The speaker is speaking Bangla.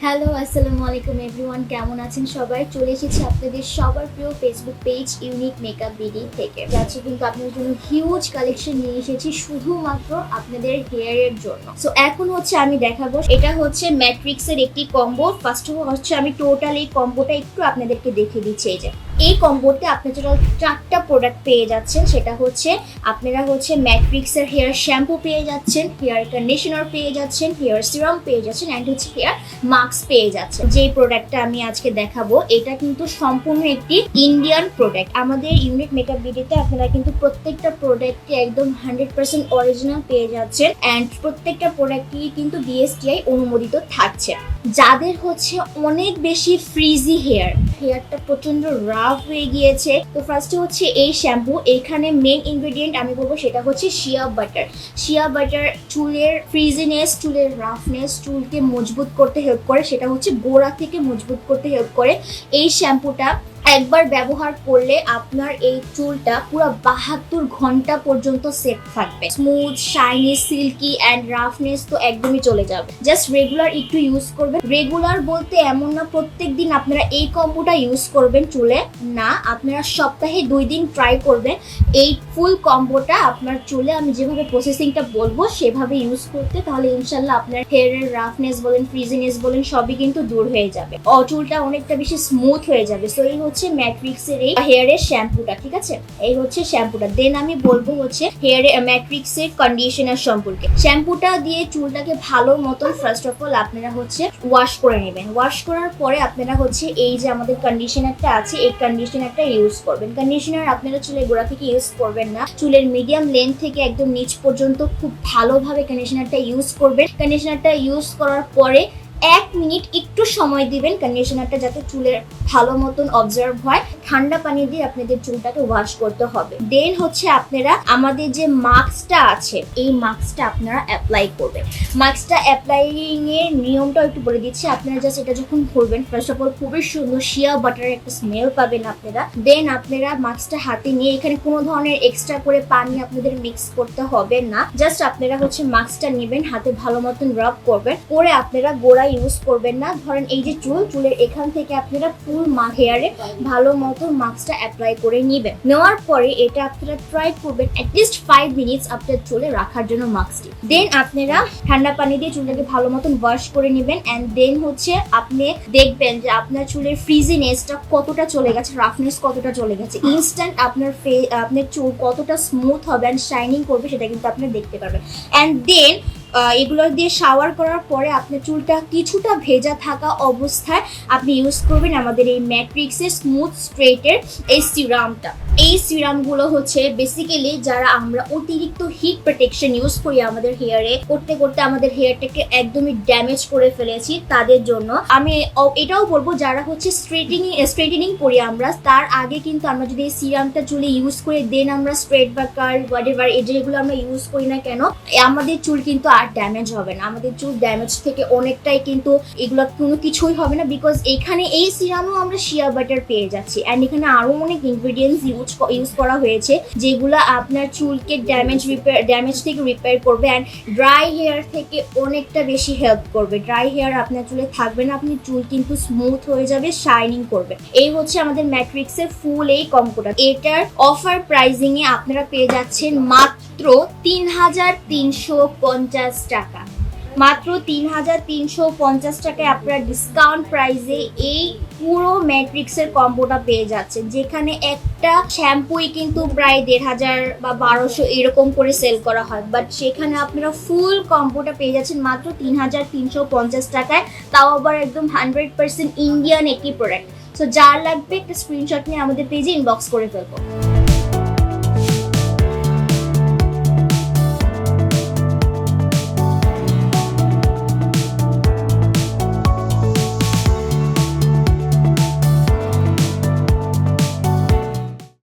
হ্যালো, আসসালামু আলাইকুম এভরিওয়ান, কেমন আছেন সবাই? চলে এসেছি আপনাদের সবার প্রিয় Facebook page unique makeup BD থেকে। আজকে কিন্তু আপনাদের জন্য হিউজ কালেকশন নিয়ে এসেছি শুধুমাত্র আপনাদের হেয়ারের জন্য। সো এখন হচ্ছে আমি দেখাবো, এটা হচ্ছে ম্যাট্রিক্সের একটি কম্বো। ফার্স্ট অফ অল হচ্ছে আমি টোটাল এই কম্বোটা একটু আপনাদেরকে দেখিয়ে দিচ্ছি। এই কম্বোতে আপনি টোটাল 4টা প্রোডাক্ট পেয়ে যাচ্ছেন। সেটা হচ্ছে আপনারা হচ্ছে ম্যাট্রিক্সের হেয়ার শ্যাম্পু পেয়ে যাচ্ছেন, হেয়ার কন্ডিশনার পেয়ে যাচ্ছেন, হেয়ার সিরাম পেয়ে যাচ্ছেন, অ্যান্ড হচ্ছে হেয়ার মাস্ক পেয়ে যাচ্ছেন। যে প্রোডাক্টটা আমি আজকে দেখাবো এটা কিন্তু সম্পূর্ণ একটি ইন্ডিয়ান প্রোডাক্ট। আমাদের ইউনিক মেকআপ বিডিতে আপনারা কিন্তু প্রত্যেকটা প্রোডাক্টকে একদম 100% অরিজিনাল পেয়ে যাচ্ছেন, অ্যান্ড প্রত্যেকটা প্রোডাক্টই কিন্তু বিএসটিআই অনুমোদিত থাকছে। যাদের হচ্ছে অনেক বেশি ফ্রিজি হেয়ারটা প্রচন্ড রাফ হয়ে গিয়েছে, তো ফার্স্টে হচ্ছে এই শ্যাম্পু। এখানে মেন ইনগ্রেডিয়েন্ট আমি বলবো সেটা হচ্ছে শিয়া বাটার চুলের ফ্রিজিনেস, চুলের রাফনেস, চুলকে মজবুত করতে হেল্প করে, সেটা হচ্ছে গোড়া থেকে মজবুত করতে হেল্প করে। এই শ্যাম্পুটা একবার ব্যবহার করলে আপনার এই চুলটা পুরো 72 ঘন্টা পর্যন্ত সেট থাকবে। Smooth, shiny, silky and roughness তো একদমই চলে যাবে। জাস্ট রেগুলার একটু ইউজ করবেন। রেগুলার বলতে এমন না প্রত্যেক দিন আপনারা এই কম্বোটা ইউজ করবেন চুলে, না, আপনারা সপ্তাহে 2 দিন ট্রাই করবেন এই ফুল কম্বোটা আপনার চুলে। আমি যেভাবে প্রসেসিংটা বলবো সেভাবে ইউজ করতে, তাহলে ইনশাল্লাহ আপনার হেয়ারের রাফনেস বলেন, ফ্রিজিনেস বলেন, সবই কিন্তু দূর হয়ে যাবে। চুলটা অনেকটা বেশি স্মুথ হয়ে যাবে। সো এই হচ্ছে ম্যাট্রিক্সের এই হেয়ারের শ্যাম্পুটা, ঠিক আছে? এই হচ্ছে শ্যাম্পুটা। দেন আমি বলবো হচ্ছে ম্যাট্রিক্সের কন্ডিশনার সম্পর্কে। শ্যাম্পুটা দিয়ে চুলটাকে ভালো মতন ফার্স্ট অফ অল আপনারা হচ্ছে ওয়াশ করে নেবেন। ওয়াশ করার পরে আপনারা হচ্ছে এই যে আমাদের কন্ডিশনারটা আছে, এই কন্ডিশনারটা ইউজ করবেন। কন্ডিশনার আপনারা চুলের গোড়া থেকে ইউজ করবেন না, চুলের মিডিয়াম লেন্থ থেকে একদম নিচ পর্যন্ত খুব ভালোভাবে কন্ডিশনারটা ইউজ করবেন। কন্ডিশনারটা ইউজ করার পরে 1 মিনিট একটু সময় দিবেন কন্ডিশনারটা যাতে চুলের ভালো মতন অবজার্ভ হয়। ঠান্ডা পানি দিয়ে আপনাদের চুলটাকে ওয়াশ করতে হবে। দেন হচ্ছে আপনারা আমাদের যে মাস্কটা আছে, এই মাস্কটা আপনারা অ্যাপ্লাই করবেন। মাস্কটা অ্যাপ্লাইং এর নিয়মটা একটু বলে দিচ্ছি। আপনারা জাস্ট এটা যখন করবেন, ফার্স্ট অফ অল খুবই সুন্দর শিয়া বাটারের একটা স্মেল পাবেন আপনারা। দেন আপনারা মাস্কটা হাতে নিয়ে, এখানে কোনো ধরনের এক্সট্রা করে পানি আপনাদের মিক্স করতে হবে না। জাস্ট আপনারা হচ্ছে মাস্কটা নেবেন, হাতে ভালো মতন রাব করবেন, করে আপনারা গোড়া ইউজ করবেন না। ধরেন এই যে চুলের এখান থেকে আপনারা ফুল হেয়ারে ভালো মতো মাস্কটা অ্যাপ্লাই করে নেবেন। নেওয়ার পরে এটা আপনারা ট্রাই করবেন অ্যাটলিস্ট 5 মিনিটস আপনার চুলে রাখার জন্য মাস্কটি। দেন আপনারা ঠান্ডা পানি দিয়ে চুলটাকে ভালো মতন ওয়াশ করে নেবেন, অ্যান্ড দেন হচ্ছে আপনি দেখবেন যে আপনার চুলের ফ্রিজিনেসটা কতটা চলে গেছে, রাফনেস কতটা চলে গেছে। ইনস্ট্যান্ট আপনার চুল কতটা স্মুথ হবে অ্যান্ড শাইনিং করবে সেটা কিন্তু আপনি দেখতে পারবেন। অ্যান্ড দেন এগুলো দিয়ে শাওয়ার করার পরে আপনার চুলটা কিছুটা ভেজা থাকা অবস্থায় আপনি ইউজ করবেন আমাদের এই ম্যাট্রিক্সের স্মুথ স্ট্রেটের এই সিরামটা। এই সিরামগুলো হচ্ছে বেসিক্যালি যারা আমরা অতিরিক্ত হিট প্রোটেকশন ইউজ করি আমাদের হেয়ারে, করতে করতে আমাদের হেয়ারটাকে একদমই ড্যামেজ করে ফেলেছি, তাদের জন্য। আমি এটাও বলবো যারা হচ্ছে স্ট্রেটেনিং করি আমরা, তার আগে কিন্তু আমরা যদি এই সিরামটা চুলে ইউজ করে দেন আমরা স্ট্রেট বা কার্ল হোয়াটএভার এই যেগুলো আমরা ইউজ করি না কেন, আমাদের চুল কিন্তু আর ড্যামেজ হবে না। আমাদের চুল ড্যামেজ থেকে অনেকটাই কিন্তু এগুলো কোনো কিছুই হবে না, বিকজ এখানে এই সিরামও আমরা শিয়া বাটার পেয়ে যাচ্ছি, অ্যান্ড এখানে আরো অনেক ইনগ্রেডিয়েন্টস ইউজ করা হয়েছে যেগুলো আপনার চুলকে ড্যামেজ থেকে রিপেয়ার করবে, অ্যান্ড ড্রাই হেয়ার থেকে অনেকটা বেশি হেল্প করবে। ড্রাই হেয়ার আপনার চুলে থাকবে না, আপনি চুল কিন্তু স্মুথ হয়ে যাবে, শাইনিং করবে। এই হচ্ছে আমাদের ম্যাট্রিক্সের ফুল এই কম্বোটা। এটার অফার প্রাইজিং এ আপনারা পেয়ে যাচ্ছেন মাত্র 3,350 টাকা। মাত্র 3,350 টাকায় আপনারা ডিসকাউন্ট প্রাইসে এই পুরো ম্যাট্রিক্সের কম্বোটা পেয়ে যাচ্ছেন, যেখানে একটা শ্যাম্পুই কিন্তু প্রায় 1,500 বা 1,200 এরকম করে সেল করা হয়, বাট সেখানে আপনারা ফুল কম্বোটা পেয়ে যাচ্ছেন মাত্র 3,350 টাকায়, তাও আবার একদম 100% ইন্ডিয়ান একটি প্রোডাক্ট। সো যার লাগবে একটা স্ক্রিনশট নিয়ে আমাদের পেজে ইনবক্স করে ফেলবো।